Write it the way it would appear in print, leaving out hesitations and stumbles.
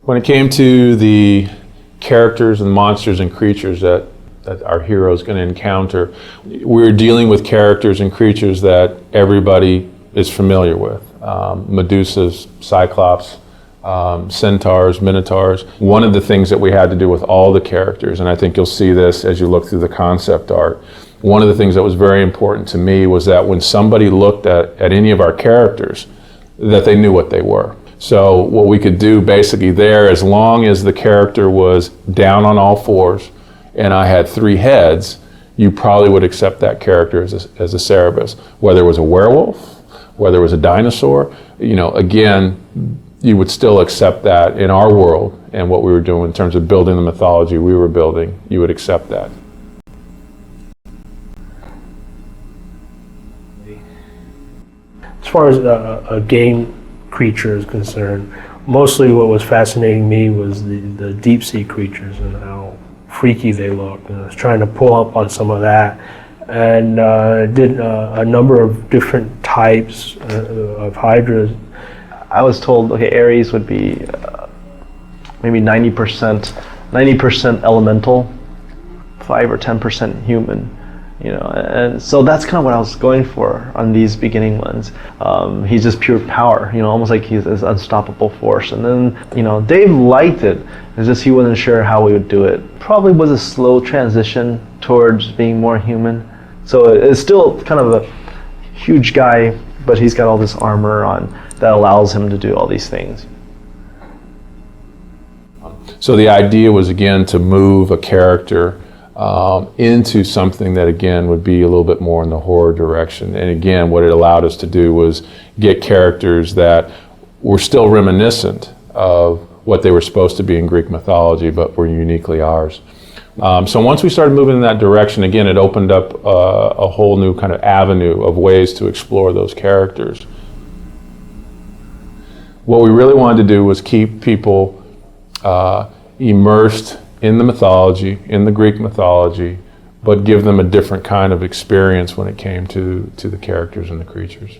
When it came to the characters and monsters and creatures that our hero is going to encounter, we're dealing with characters and creatures that everybody is familiar with. Medusas, Cyclops, centaurs, minotaurs. One of the things that we had to do with all the characters, and I think you'll see this as you look through the concept art, one of the things that was very important to me was that when somebody looked at any of our characters, that they knew what they were. So what we could do basically there, as long as the character was down on all fours and I had 3 heads, you probably would accept that character as a Cerberus. Whether it was a werewolf, whether it was a dinosaur, again, you would still accept that in our world and what we were doing in terms of building the mythology we were building, you would accept that. As far as a game creature is concerned, mostly what was fascinating me was the deep sea creatures and how freaky they looked. And I was trying to pull up on some of that, and did a number of different types of hydras. I was told, okay, Ares would be maybe 90% elemental, 5 or 10% human. And so that's kind of what I was going for on these beginning ones. He's just pure power, almost like he's this unstoppable force. And then, Dave liked it. It's just he wasn't sure how we would do it. Probably was a slow transition towards being more human. So it's still kind of a huge guy, but he's got all this armor on that allows him to do all these things. So the idea was, again, to move a character into something that, again, would be a little bit more in the horror direction. And again, what it allowed us to do was get characters that were still reminiscent of what they were supposed to be in Greek mythology, but were uniquely ours. So once we started moving in that direction, again, it opened up a whole new kind of avenue of ways to explore those characters. What we really wanted to do was keep people immersed in the mythology, in the Greek mythology, but give them a different kind of experience when it came to the characters and the creatures.